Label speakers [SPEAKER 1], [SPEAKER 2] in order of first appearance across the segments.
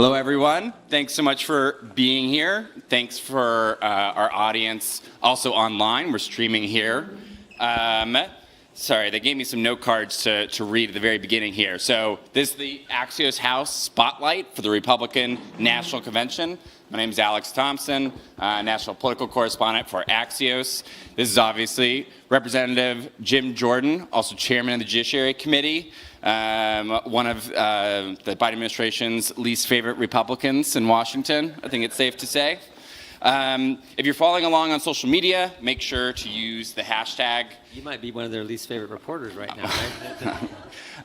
[SPEAKER 1] Hello, everyone. Thanks so much for being here. Thanks for our audience also online. We're streaming here. Sorry, they gave me some note cards to read at the very beginning here. So this is the Axios House Spotlight for the Republican National Convention. My name is Alex Thompson, national political correspondent for Axios. This is obviously Representative Jim Jordan, also chairman of the Judiciary Committee, one of the Biden administration's least favorite Republicans in Washington, I think it's safe to say. If you're following along on social media, make sure to use the hashtag.
[SPEAKER 2] You might be one of their least favorite reporters right now,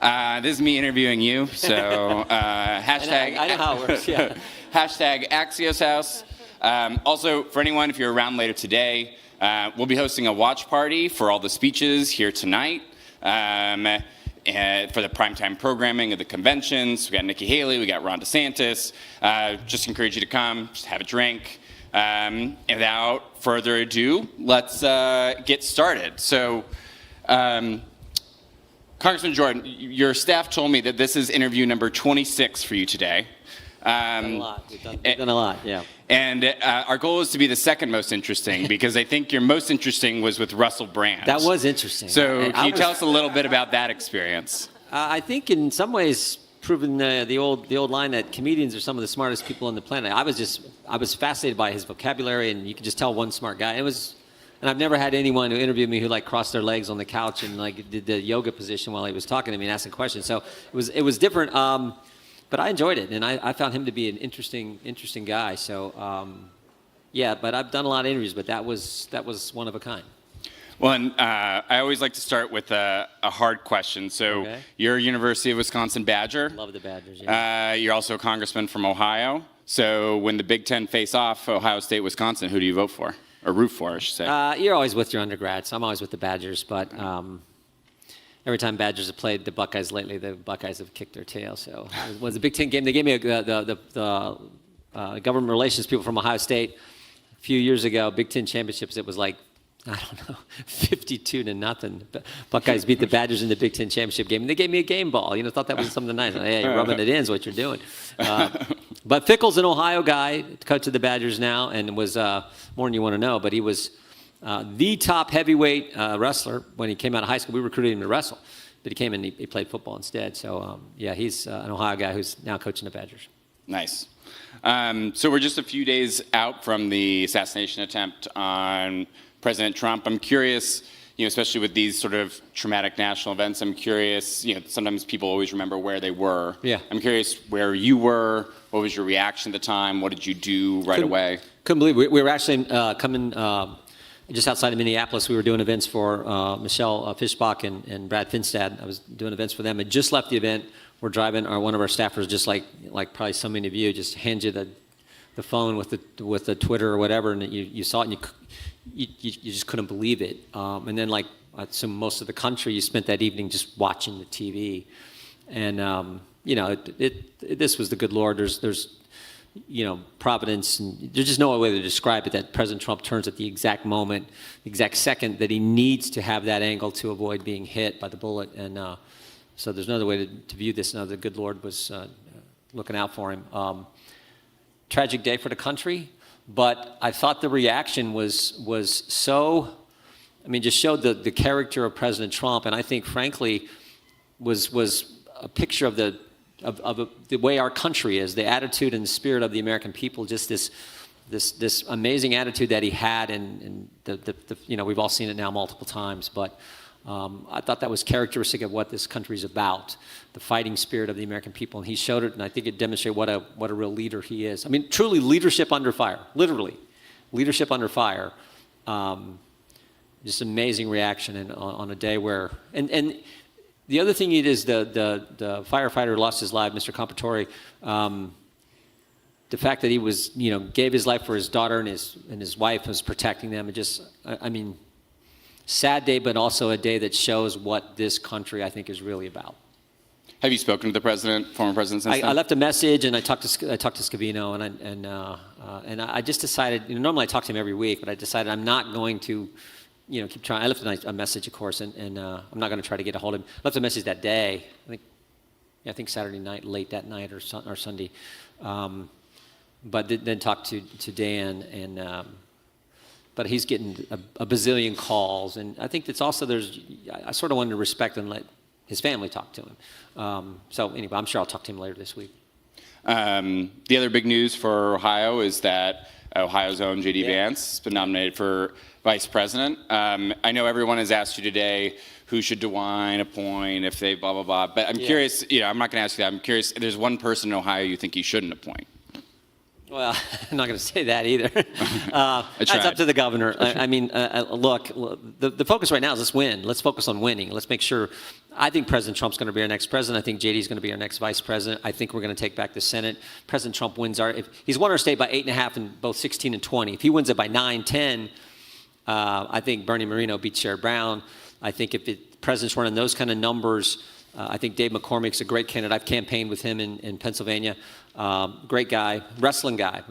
[SPEAKER 2] right?
[SPEAKER 1] This is me interviewing you, so hashtag.
[SPEAKER 2] I know how it works, yeah.
[SPEAKER 1] Hashtag Axios House. Also, for anyone, if you're around later today, we'll be hosting a watch party for all the speeches here tonight. And for the primetime programming of the conventions. We got Nikki Haley, we got Ron DeSantis. Just encourage you to come, just have a drink. And without further ado, let's get started. So, Congressman Jordan, your staff told me that this is interview number 26 for you today.
[SPEAKER 2] We've done a lot. We've done a lot, yeah.
[SPEAKER 1] And our goal is to be the second most interesting because I think your most interesting was with Russell Brand.
[SPEAKER 2] That was interesting.
[SPEAKER 1] So can you tell us a little bit about that experience?
[SPEAKER 2] I think in some ways proven the old line that comedians are some of the smartest people on the planet. I was fascinated by his vocabulary, and you could just tell one smart guy. And I've never had anyone who interviewed me who like crossed their legs on the couch and like did the yoga position while he was talking to me and asking questions. So it was different. But I enjoyed it, and I found him to be an interesting guy. So, yeah, but I've done a lot of interviews, but that was one of a kind.
[SPEAKER 1] Well, and I always like to start with a hard question. So okay. You're a University of Wisconsin Badger.
[SPEAKER 2] Love the Badgers, yeah.
[SPEAKER 1] You're also a congressman from Ohio. So when the Big Ten face off, Ohio State, Wisconsin, who do you vote for? Or root for, I should say.
[SPEAKER 2] You're always with your undergrads. I'm always with the Badgers, but... every time Badgers have played the Buckeyes lately, the Buckeyes have kicked their tail. So it was a Big Ten game. They gave me the government relations people from Ohio State a few years ago, Big Ten championships. It was like, I don't know, 52-0. Buckeyes beat the Badgers in the Big Ten championship game. And they gave me a game ball. Thought that was something nice. Hey, you're rubbing it in is what you're doing. But Fickle's an Ohio guy, coach of the Badgers now, and was more than you want to know, but he was... the top heavyweight wrestler when he came out of high school. We recruited him to wrestle, but he came and he played football instead. So, yeah, he's an Ohio guy who's now coaching the Badgers.
[SPEAKER 1] Nice. So we're just a few days out from the assassination attempt on President Trump. I'm curious, especially with these sort of traumatic national events, I'm curious, sometimes people always remember where they were.
[SPEAKER 2] Yeah.
[SPEAKER 1] I'm curious where you were. What was your reaction at the time? What did you do right away?
[SPEAKER 2] Couldn't believe it. We were actually coming... just outside of Minneapolis, we were doing events for Michelle Fischbach and Brad Finstad. I was doing events for them. I just left the event. We're driving. One of our staffers, just like probably so many of you, just hands you the phone with the Twitter or whatever, and you saw it and you just couldn't believe it. And then I assume most of the country, you spent that evening just watching the TV, and this was the good Lord. There's providence, and there's just no way to describe it, that President Trump turns at the exact moment, the exact second that he needs to have that angle to avoid being hit by the bullet. And so there's no other way to view this. Now the good Lord was looking out for him. Tragic day for the country, but I thought the reaction was so, just showed the character of President Trump, and I think, frankly, was a picture of the way our country is, the attitude and the spirit of the American people, just this amazing attitude that he had, and we've all seen it now multiple times, but I thought that was characteristic of what this country is about, the fighting spirit of the American people, and he showed it, and I think it demonstrated what a real leader he is. Truly leadership under fire, literally, leadership under fire. Just amazing reaction, and on a day where, and the other thing is the firefighter who lost his life, Mr. Compatore, the fact that he was, gave his life for his daughter and his wife, was protecting them. It just, sad day, but also a day that shows what this country, I think, is really about.
[SPEAKER 1] Have you spoken to the president, former president, since then?
[SPEAKER 2] I left a message, and I talked to Scavino, and I just decided. Normally I talk to him every week, but I decided I'm not going to keep trying. I left a message, of course, and I'm not going to try to get a hold of him. I left a message that day. I think I think Saturday night, late that night or Sunday. But then talked to Dan, and but he's getting a bazillion calls, and I think that's also I sort of wanted to respect and let his family talk to him. So anyway, I'm sure I'll talk to him later this week.
[SPEAKER 1] The other big news for Ohio is that Ohio's own J.D. Vance has been nominated for vice president. I know everyone has asked you today who should DeWine appoint if they blah, blah, blah. But I'm curious, I'm not going to ask you that. I'm curious, if there's one person in Ohio you think he shouldn't appoint.
[SPEAKER 2] Well, I'm not going to say that either. That's up to the governor. I mean, look, the focus right now is let's win. Let's focus on winning. Let's make sure. I think President Trump's going to be our next president. I think JD is going to be our next vice president. I think we're going to take back the Senate. President Trump wins if he's won our state by 8.5 in both 16 and 20. If he wins it by 9, 10, I think Bernie Moreno beats Sherrod Brown. I think if the president's running those kind of numbers, I think Dave McCormick's a great candidate. I've campaigned with him in Pennsylvania. Great guy, wrestling guy,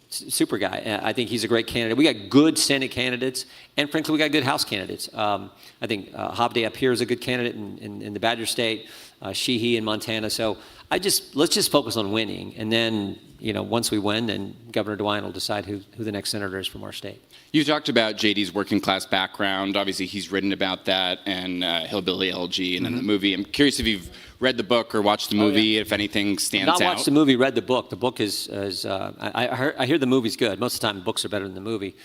[SPEAKER 2] super guy. I think he's a great candidate. We got good Senate candidates, and frankly, we got good House candidates. I think Hovde up here is a good candidate in the Badger State, Sheehy in Montana. So let's just focus on winning, and then once we win, then Governor DeWine will decide who the next senator is from our state.
[SPEAKER 1] You talked about JD's working class background. Obviously, he's written about that and Hillbilly Elegy and in the movie. I'm curious if you've read the book or watched the movie, if anything stands out.
[SPEAKER 2] Not watched the movie, read the book. The book is I hear the movie's good. Most of the time, the books are better than the movie.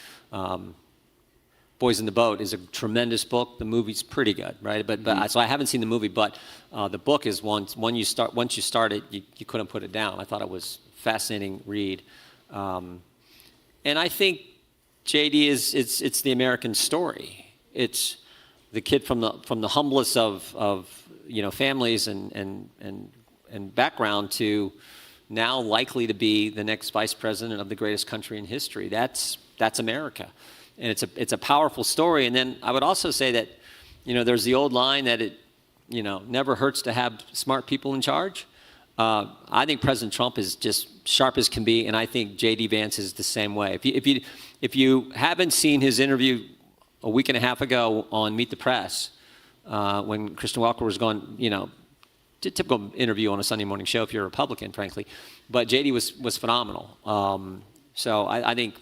[SPEAKER 2] Boys in the Boat is a tremendous book. The movie's pretty good, right? But so I haven't seen the movie, but the book is once you start it, you couldn't put it down. I thought it was a fascinating read, and I think JD it's the American story. It's the kid from the humblest of families and background to now likely to be the next vice president of the greatest country in history. That's America, and it's a powerful story. And then I would also say that there's the old line that it never hurts to have smart people in charge. I think President Trump is just sharp as can be, and I think J.D. Vance is the same way. If you haven't seen his interview a week and a half ago on Meet the Press, when Kristen Welker was going, typical interview on a Sunday morning show if you're a Republican, frankly, but J.D. was phenomenal. So I think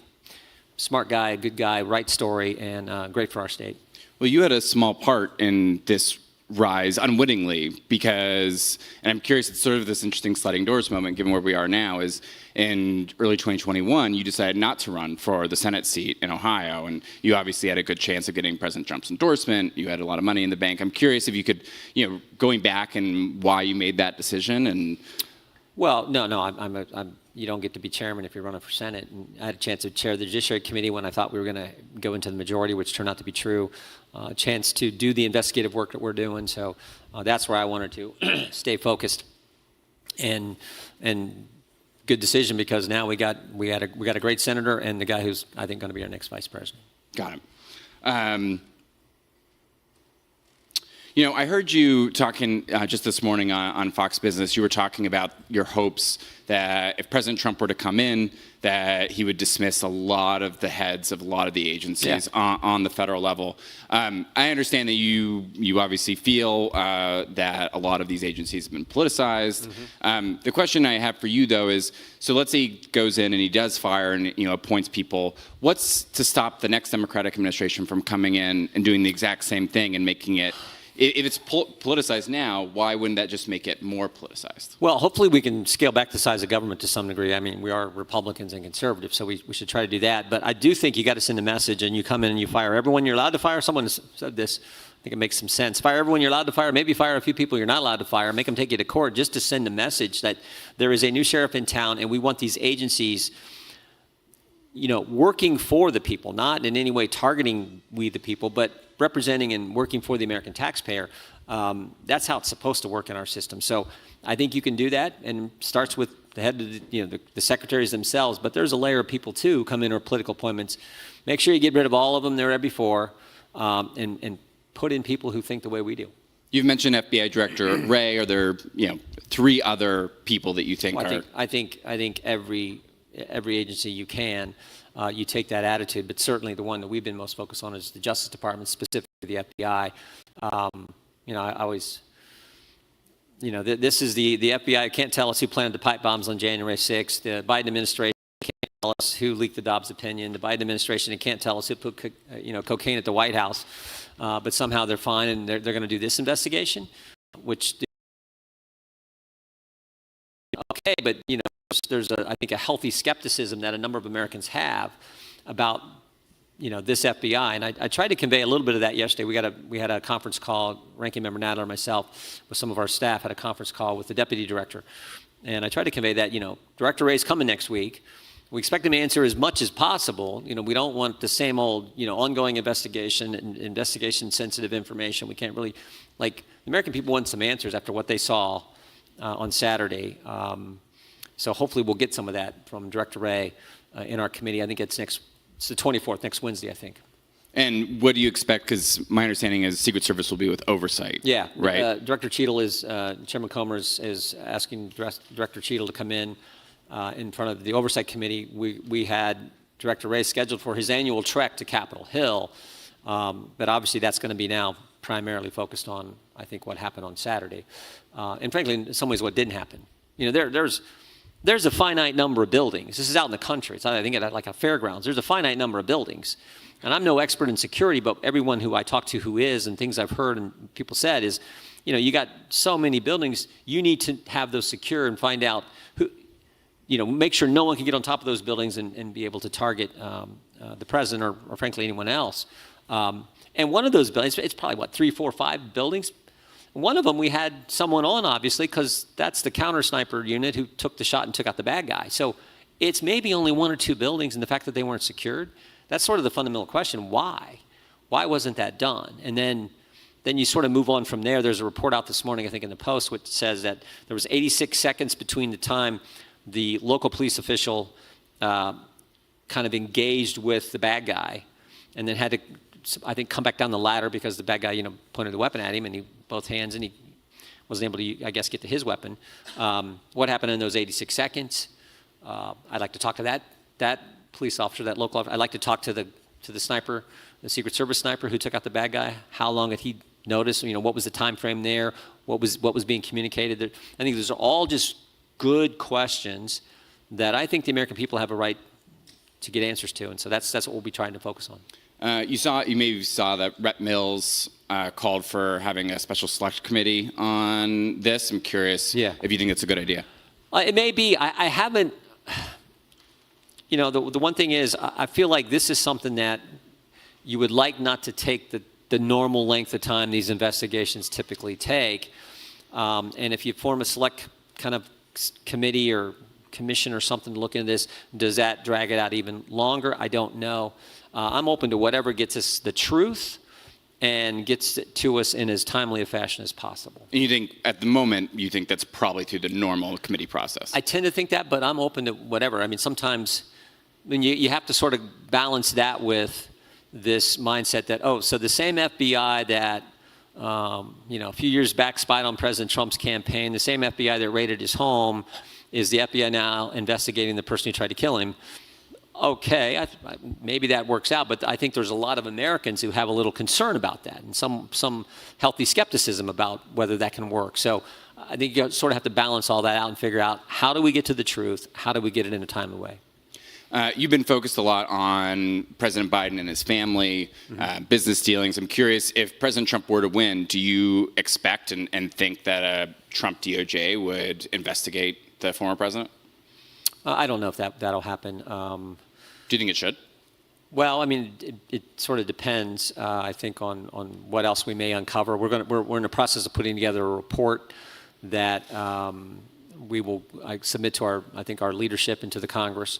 [SPEAKER 2] smart guy, good guy, right story, and great for our state.
[SPEAKER 1] Well, you had a small part in this rise unwittingly because, and I'm curious, it's sort of this interesting sliding doors moment given where we are now, is in early 2021, you decided not to run for the Senate seat in Ohio, and you obviously had a good chance of getting President Trump's endorsement. You had a lot of money in the bank. I'm curious if you could, going back and why you made that decision. And
[SPEAKER 2] well, no, you don't get to be chairman if you're running for Senate. And I had a chance to chair the Judiciary Committee when I thought we were going to go into the majority, which turned out to be true. A chance to do the investigative work that we're doing. So that's where I wanted to stay focused. And good decision because now we got a great senator and the guy who's I think going to be our next vice president.
[SPEAKER 1] Got him. I heard you talking just this morning on Fox Business. You were talking about your hopes that if President Trump were to come in, that he would dismiss a lot of the heads of a lot of the agencies on the federal level. I understand that you obviously feel that a lot of these agencies have been politicized. The question I have for you, though, is, so let's say he goes in and he does fire and appoints people. What's to stop the next Democratic administration from coming in and doing the exact same thing and making it, if it's politicized now, why wouldn't that just make it more politicized?
[SPEAKER 2] Well, hopefully we can scale back the size of government to some degree. I mean, we are Republicans and conservatives, so we should try to do that. But I do think you got to send a message, and you come in and you fire everyone you're allowed to fire. Someone said this. I think it makes some sense. Fire everyone you're allowed to fire. Maybe fire a few people you're not allowed to fire. Make them take you to court just to send a message that there is a new sheriff in town, and we want these agencies working for the people, not in any way targeting we the people, but representing and working for the American taxpayer. That's how it's supposed to work in our system. So I think you can do that, and it starts with the head of the secretaries themselves, but there's a layer of people too who come in or political appointments. Make sure you get rid of all of them that were there before, and put in people who think the way we do.
[SPEAKER 1] You've mentioned FBI Director Wray. Are there 3 other people that you think are?
[SPEAKER 2] I think every agency you can. You take that attitude, but certainly the one that we've been most focused on is the Justice Department, specifically the FBI. I always this is the FBI can't tell us who planted the pipe bombs on January 6th. The Biden administration can't tell us who leaked the Dobbs opinion. The Biden administration can't tell us who put cocaine at the White House. But somehow they're fine, and they're going to do this investigation, which okay. But there's I think a healthy skepticism that a number of Americans have about this FBI, and I tried to convey a little bit of that yesterday. We had a conference call. Ranking Member Nadler and myself, with some of our staff, had a conference call with the deputy director, and I tried to convey that Director Wray's coming next week. We expect him to answer as much as possible. We don't want the same old ongoing investigation and investigation sensitive information. We can't really the American people want some answers after what they saw on Saturday. So hopefully we'll get some of that from Director Wray in our committee. I think it's the 24th, next Wednesday, I think.
[SPEAKER 1] And what do you expect? Because my understanding is Secret Service will be with oversight. Yeah. Right.
[SPEAKER 2] Director Cheadle Chairman Comer is asking Director Cheadle to come in front of the Oversight Committee. We had Director Wray scheduled for his annual trek to Capitol Hill, but obviously that's going to be now primarily focused on, I think, what happened on Saturday. And frankly, in some ways, what didn't happen. There's a finite number of buildings. This is out in the country. It's, I think, at like a fairgrounds. There's a finite number of buildings. And I'm no expert in security, but everyone who I talk to who is, and things I've heard and people said is, you got so many buildings, you need to have those secure and find out who, make sure no one can get on top of those buildings and be able to target the president or frankly anyone else. And one of those buildings, it's probably 3, 4, 5 buildings. One of them we had someone on, obviously, because that's the counter sniper unit who took the shot and took out the bad guy. So it's maybe only 1 or 2 buildings, and the fact that they weren't secured, that's sort of the fundamental question. Why? Why wasn't that done? And then you sort of move on from there. There's a report out this morning, I think in the Post, which says that there was 86 seconds between the time the local police official kind of engaged with the bad guy and then had to, I think, come back down the ladder because the bad guy, pointed the weapon at him and both hands, and he wasn't able to, I guess, get to his weapon. What happened in those 86 seconds? I'd like to talk to that police officer, that local officer. I'd like to talk to the sniper, the Secret Service sniper who took out the bad guy. How long had he noticed? What was the time frame there? What was being communicated? I think those are all just good questions that I think the American people have a right to get answers to, and so that's what we'll be trying to focus on.
[SPEAKER 1] You maybe saw that Rep. Mills called for having a special select committee on this. I'm curious if you think it's a good idea.
[SPEAKER 2] It may be. I haven't. The one thing is, I feel like this is something that you would like not to take the normal length of time these investigations typically take. And if you form a select kind of committee or commission or something to look into this, does that drag it out even longer? I don't know. I'm open to whatever gets us the truth and gets it to us in as timely a fashion as possible.
[SPEAKER 1] And you think, at the moment, that's probably through the normal committee process?
[SPEAKER 2] I tend to think that, but I'm open to whatever. I mean, sometimes you have to sort of balance that with this mindset that, so the same FBI that, a few years back spied on President Trump's campaign, the same FBI that raided his home is the FBI now investigating the person who tried to kill him. Okay, maybe that works out, but I think there's a lot of Americans who have a little concern about that and some healthy skepticism about whether that can work. So I think you sort of have to balance all that out and figure out, how do we get to the truth? How do we get it in a timely way?
[SPEAKER 1] You've been focused a lot on President Biden and his family, business dealings. I'm curious, if President Trump were to win, do you expect and think that a Trump DOJ would investigate the former president?
[SPEAKER 2] I don't know if that'll happen.
[SPEAKER 1] Do you think it should?
[SPEAKER 2] Well, I mean, it sort of depends. I think on what else we may uncover. We're in the process of putting together a report that we will submit to our leadership and to the Congress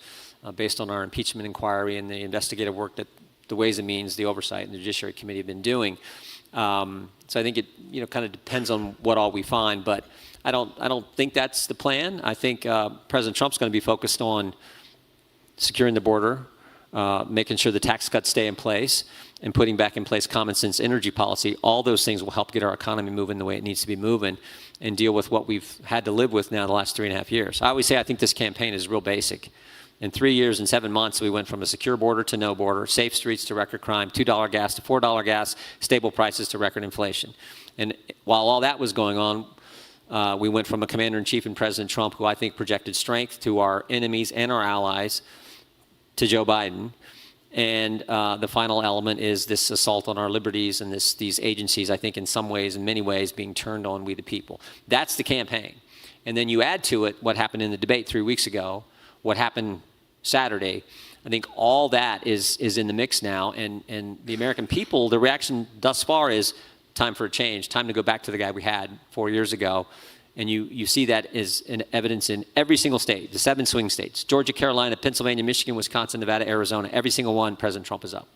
[SPEAKER 2] based on our impeachment inquiry and the investigative work that the Ways and Means, the Oversight, and the Judiciary Committee have been doing. So I think it kind of depends on what all we find, but I don't think that's the plan. I think President Trump's going to be focused on securing the border, making sure the tax cuts stay in place, and putting back in place common sense energy policy. All those things will help get our economy moving the way it needs to be moving and deal with what we've had to live with now the last 3.5 years. I always say I think this campaign is real basic. In 3 years and 7 months, we went from a secure border to no border, safe streets to record crime, $2 gas to $4 gas, stable prices to record inflation. And while all that was going on, We went from a commander-in-chief in President Trump, who I think projected strength to our enemies and our allies, to Joe Biden. And the final element is this assault on our liberties and these agencies, I think in some ways, in many ways, being turned on we the people. That's the campaign. And then you add to it what happened in the debate 3 weeks ago, what happened Saturday. I think all that is in the mix now. And the American people, the reaction thus far is time for a change, time to go back to the guy we had 4 years ago. And you see that as an evidence in every single state, the 7 swing states, Georgia, Carolina, Pennsylvania, Michigan, Wisconsin, Nevada, Arizona, every single one, President Trump is up.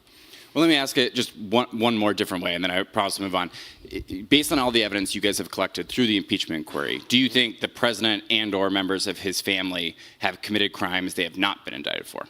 [SPEAKER 1] Well, let me ask it just one more different way, and then I promise to move on. Based on all the evidence you guys have collected through the impeachment inquiry, do you think the president and or members of his family have committed crimes they have not been indicted for?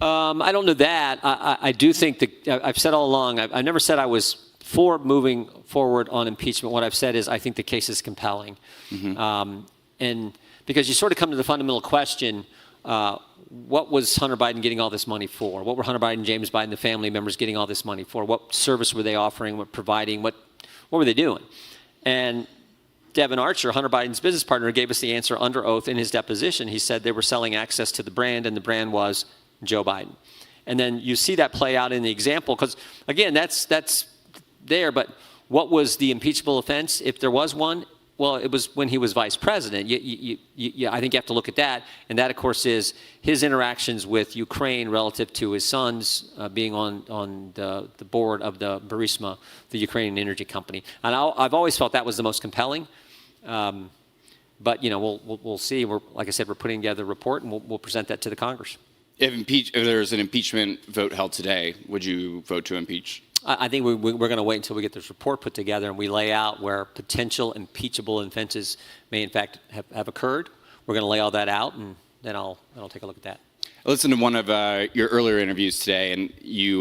[SPEAKER 2] I don't know that. I do think that I've said all along, I've never said I was for moving forward on impeachment. What I've said is I think the case is compelling. Mm-hmm. And because you sort of come to the fundamental question, what was Hunter Biden getting all this money for? What were Hunter Biden, James Biden, the family members getting all this money for? What service were they offering, what providing, what were they doing? And Devin Archer, Hunter Biden's business partner, gave us the answer under oath in his deposition. He said they were selling access to the brand, and the brand was Joe Biden. And then you see that play out in the example, because, again, that's there, but what was the impeachable offense, if there was one? Well, it was when he was vice president. I think you have to look at that, and that, of course, is his interactions with Ukraine relative to his sons being on the board of the Burisma, the Ukrainian energy company. And I've always felt that was the most compelling. But we'll see. Like I said, we're putting together a report, and we'll present that to the Congress.
[SPEAKER 1] If there's an impeachment vote held today, would you vote to impeach?
[SPEAKER 2] I think we're going to wait until we get this report put together and we lay out where potential impeachable offenses may, in fact, have occurred. We're going to lay all that out, and then I'll take a look at that.
[SPEAKER 1] I listened to one of your earlier interviews today, and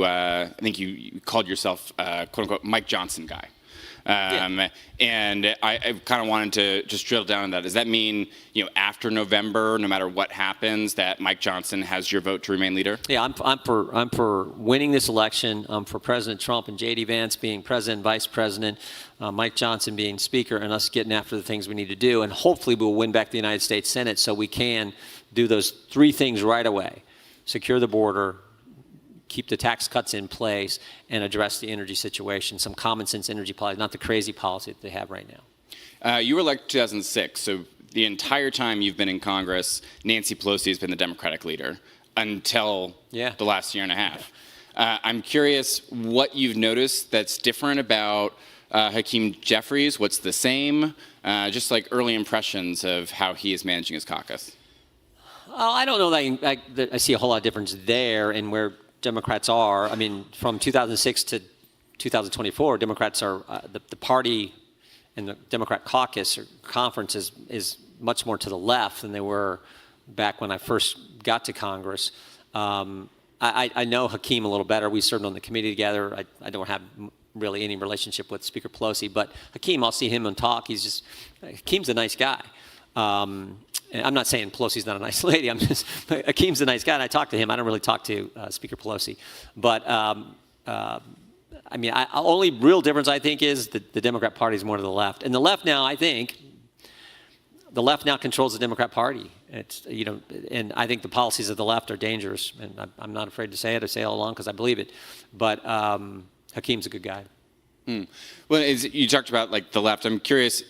[SPEAKER 1] I think you called yourself, quote unquote, Mike Johnson guy.
[SPEAKER 2] Yeah.
[SPEAKER 1] And I kind of wanted to just drill down on that. Does that mean, after November, no matter what happens, that Mike Johnson has your vote to remain leader?
[SPEAKER 2] Yeah, I'm for winning this election. I'm for President Trump and J.D. Vance being president, vice president, Mike Johnson being speaker, and us getting after the things we need to do. And hopefully we'll win back the United States Senate so we can do those 3 things right away: secure the border, keep the tax cuts in place, and address the energy situation, some common sense energy policy, not the crazy policy that they have right now.
[SPEAKER 1] You were elected 2006, so the entire time you've been in Congress, Nancy Pelosi has been the Democratic leader until the last year and a half. I'm curious what you've noticed that's different about Hakeem Jeffries, what's the same, just like early impressions of how he is managing his caucus.
[SPEAKER 2] I don't know that I see a whole lot of difference there in where Democrats are. I mean, from 2006 to 2024, Democrats are the party and the Democrat caucus or conference is much more to the left than they were back when I first got to Congress. I know Hakeem a little better. We served on the committee together. I don't have really any relationship with Speaker Pelosi, but Hakeem, I'll see him and talk. Hakeem's a nice guy. I'm not saying Pelosi's not a nice lady. Hakeem's a nice guy, and I talk to him. I don't really talk to Speaker Pelosi. But, only real difference, I think, is the Democrat Party is more to the left. And the left now, I think, the left now controls the Democrat Party. And I think the policies of the left are dangerous. And I'm not afraid to say it. I say it all along because I believe it. But Hakeem's a good guy.
[SPEAKER 1] Well, you talked about the left. I'm curious.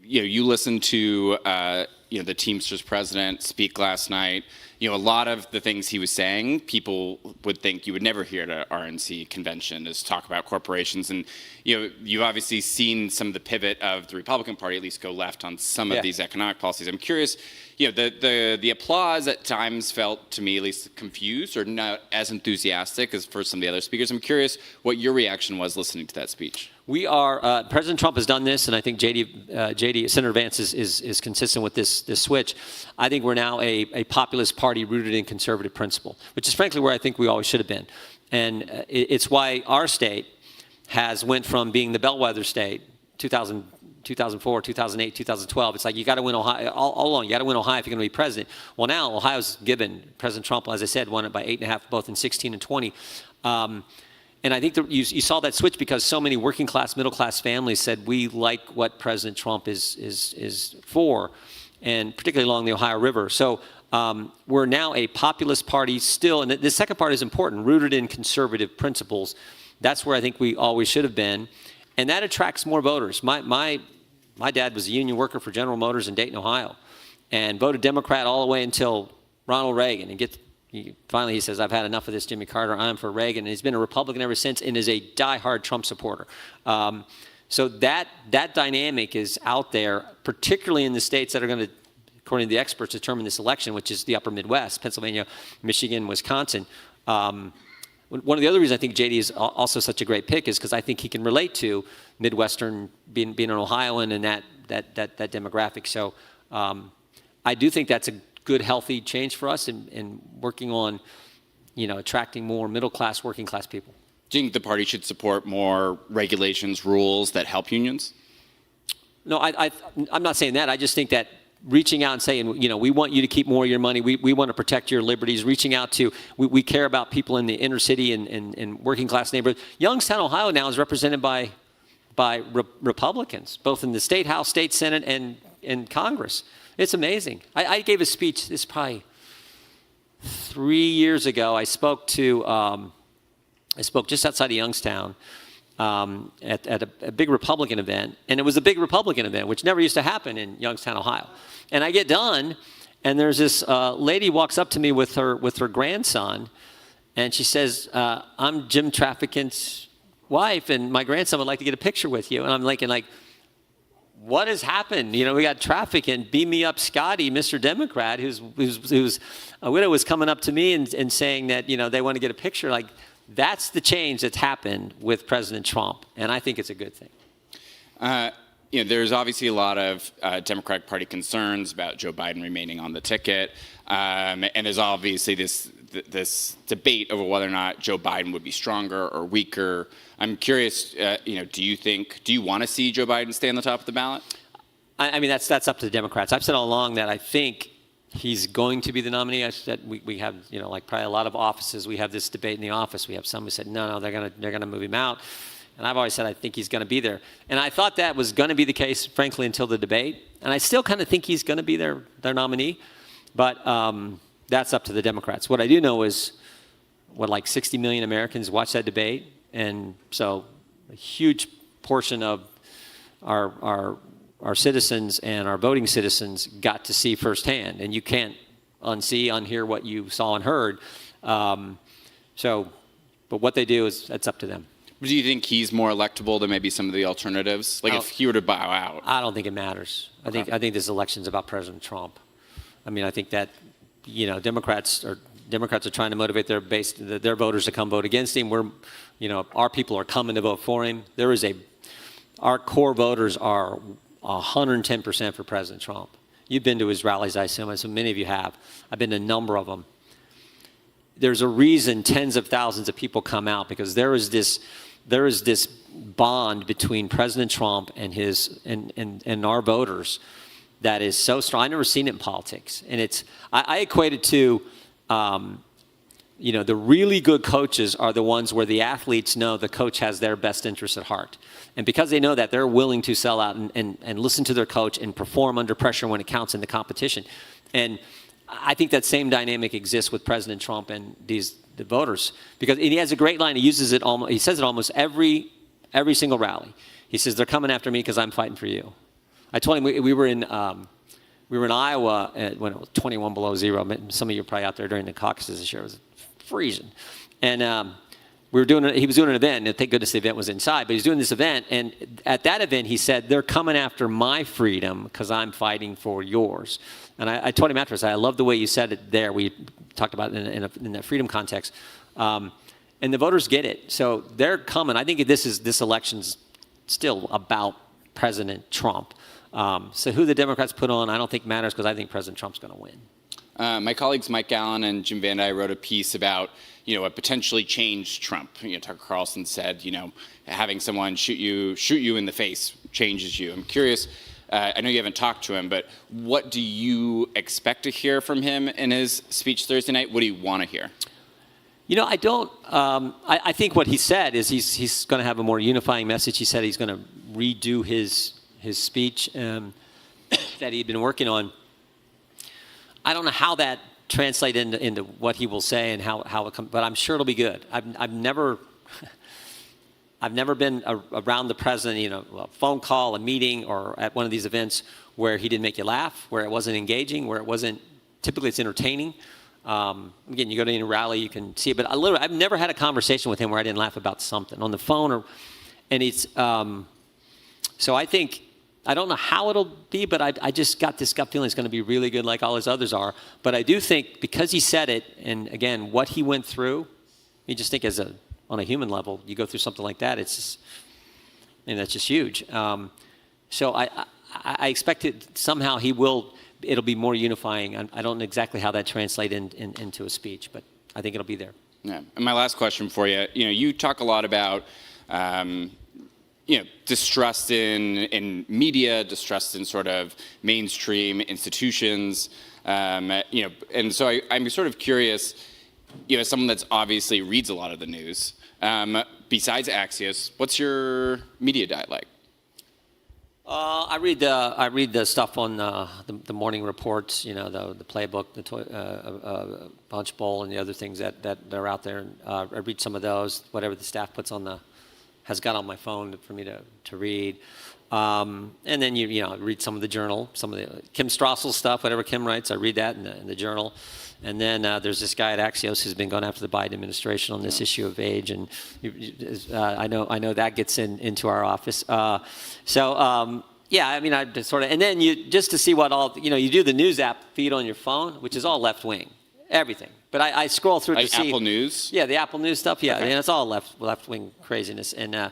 [SPEAKER 1] You listened to the Teamsters president speak last night. A lot of the things he was saying, people would think you would never hear at an RNC convention, is talk about corporations. And you've obviously seen some of the pivot of the Republican Party at least go left on some of these economic policies. I'm curious. The applause at times felt to me at least confused or not as enthusiastic as for some of the other speakers. I'm curious what your reaction was listening to that speech.
[SPEAKER 2] We are, President Trump has done this, and I think Senator Vance is consistent with this switch. I think we're now a populist party rooted in conservative principle, which is frankly where I think we always should have been. And it's why our state has went from being the bellwether state, 2004, 2008, 2012. It's like you got to win Ohio all along. You got to win Ohio if you're going to be president. Well, now Ohio's given. President Trump, as I said, won it by 8.5, both in 16 and 20. And I think you saw that switch because so many working class, middle class families said, we like what President Trump is for, and particularly along the Ohio River. So we're now a populist party still, and the second part is important, rooted in conservative principles. That's where I think we always should have been. And that attracts more voters. My dad was a union worker for General Motors in Dayton, Ohio, and voted Democrat all the way until Ronald Reagan. And finally he says, I've had enough of this Jimmy Carter, I'm for Reagan. And he's been a Republican ever since and is a diehard Trump supporter. So that dynamic is out there, particularly in the states that are going to, according to the experts, determine this election, which is the upper Midwest, Pennsylvania, Michigan, Wisconsin. One of the other reasons I think JD is also such a great pick is because I think he can relate to Midwestern, being an Ohioan and that demographic. So I do think that's a good, healthy change for us in working on, attracting more middle-class, working-class people.
[SPEAKER 1] Do you think the party should support more regulations, rules that help unions?
[SPEAKER 2] No, I'm not saying that. I just think that reaching out and saying, we want you to keep more of your money. We want to protect your liberties. Reaching out to, we care about people in the inner city and working class neighborhoods. Youngstown, Ohio now is represented by Republicans, both in the State House, State Senate, and Congress. It's amazing. I gave a speech, this is probably 3 years ago. I spoke just outside of Youngstown at a big Republican event, and it was a big Republican event, which never used to happen in Youngstown, Ohio. And I get done, and there's this lady walks up to me with her grandson, and she says, I'm Jim Trafficant's wife, and my grandson would like to get a picture with you. And I'm like, what has happened? We got Trafficant, beam me up Scotty, Mr. Democrat, who's a widow, was coming up to me and saying that, they want to get a picture. Like, that's the change that's happened with President Trump, and I think it's a good thing.
[SPEAKER 1] There's obviously a lot of Democratic Party concerns about Joe Biden remaining on the ticket, and there's obviously this debate over whether or not Joe Biden would be stronger or weaker. I'm curious, do you want to see Joe Biden stay on the top of the ballot?
[SPEAKER 2] I mean, that's up to the Democrats. I've said all along that I think he's going to be the nominee. I said we have, like probably a lot of offices, we have this debate in the office. We have some who said, no, they're gonna move him out. And I've always said I think he's going to be there. And I thought that was going to be the case, frankly, until the debate. And I still kind of think he's going to be their nominee. But that's up to the Democrats. What I do know is, like 60 million Americans watch that debate. And so a huge portion of our citizens and our voting citizens got to see firsthand. And you can't unhear what you saw and heard. But what they do is, that's up to them.
[SPEAKER 1] Do you think he's more electable than maybe some of the alternatives? Like if he were to bow out?
[SPEAKER 2] I don't think it matters. I think this election's about President Trump. I mean, I think that, Democrats are trying to motivate their voters to come vote against him. Our people are coming to vote for him. Our core voters are 110% for President Trump. You've been to his rallies, I assume, and so many of you have. I've been to a number of them. There's a reason tens of thousands of people come out, because there is this bond between President Trump and our voters that is so strong. I've never seen it in politics. And I equate it to, the really good coaches are the ones where the athletes know the coach has their best interests at heart. And because they know that, they're willing to sell out and listen to their coach and perform under pressure when it counts in the competition. And I think that same dynamic exists with President Trump and the voters, because he has a great line. He says it almost every single rally. He says, they're coming after me because I'm fighting for you. I told him we were in Iowa when it was 21 below zero. Some of you were probably out there during the caucuses this year. It was freezing. And he was doing an event, and thank goodness the event was inside, but he was doing this event, and at that event he said, they're coming after my freedom because I'm fighting for yours. And I told him afterwards, I love the way you said it there. We talked about it in that freedom context. And the voters get it. So they're coming. I think this election's still about President Trump. So who the Democrats put on, I don't think matters, because I think President Trump's going to win.
[SPEAKER 1] My colleagues Mike Allen and Jim Van Dyke wrote a piece about, a potentially changed Trump. Tucker Carlson said, having someone shoot you in the face changes you. I'm curious. I know you haven't talked to him, but what do you expect to hear from him in his speech Thursday night? What do you want to hear?
[SPEAKER 2] I don't. I think what he said is he's going to have a more unifying message. He said he's going to redo his speech that he'd been working on. I don't know how that translates into what he will say and how it comes, but I'm sure it'll be good. I've never been around the president, a phone call, a meeting, or at one of these events where he didn't make you laugh, where it wasn't engaging, where it wasn't. Typically, it's entertaining. Again, you go to any rally, you can see it. But I've never had a conversation with him where I didn't laugh about something on the phone, and it's. So I think I don't know how it'll be, but I just got this gut feeling it's going to be really good, like all his others are. But I do think because he said it, and again, what he went through, you just think on a human level, you go through something like that, it's just, that's just huge. So I expect it somehow it'll be more unifying. I don't know exactly how that translates into a speech, but I think it'll be there.
[SPEAKER 1] Yeah. And my last question for you, you talk a lot about, distrust in media, distrust in sort of mainstream institutions, and so I'm sort of curious, as someone that's obviously reads a lot of the news, besides Axios, what's your media diet like?
[SPEAKER 2] I read the stuff on the morning reports, the playbook, the Punch Bowl, and the other things that are out there. I read some of those, whatever the staff has got on my phone for me to read. And then read some of the journal, some of the Kim Strassel's stuff, whatever Kim writes, I read that in the journal. And then there's this guy at Axios who's been going after the Biden administration on this issue of age, and I know that gets into our office. I just sort of, and then just to see what all, you do the news app feed on your phone, which is all left wing, everything. But I scroll through to see
[SPEAKER 1] Apple News.
[SPEAKER 2] Yeah, the Apple News stuff. Yeah, okay. And it's all left wing craziness. And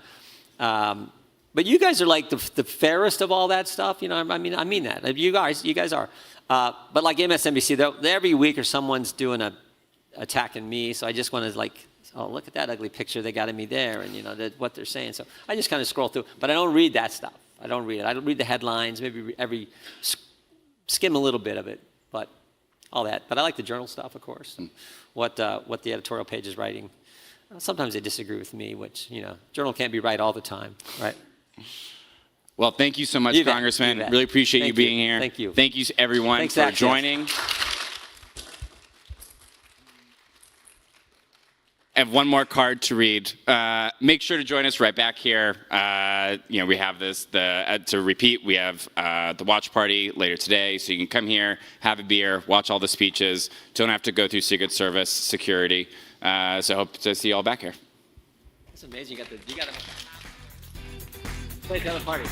[SPEAKER 2] but you guys are like the fairest of all that stuff. I mean that. You guys are. But like MSNBC, every week or someone's doing attacking me. So I just want to look at that ugly picture they got of me there, and what they're saying. So I just kind of scroll through, but I don't read that stuff. I don't read it. I don't read the headlines. Maybe skim a little bit of it, but all that. But I like the journal stuff, of course, and what the editorial page is writing. Sometimes they disagree with me, which journal can't be right all the time, right?
[SPEAKER 1] Well, thank you so much, Congressman. Really appreciate you being here.
[SPEAKER 2] Thank you.
[SPEAKER 1] Thank you, everyone, for joining. I have one more card to read. Make sure to join us right back here. We have to repeat, we have the watch party later today, so you can come here, have a beer, watch all the speeches. Don't have to go through Secret Service security. So I hope to see you all back here.
[SPEAKER 2] That's amazing. You got to play the other party.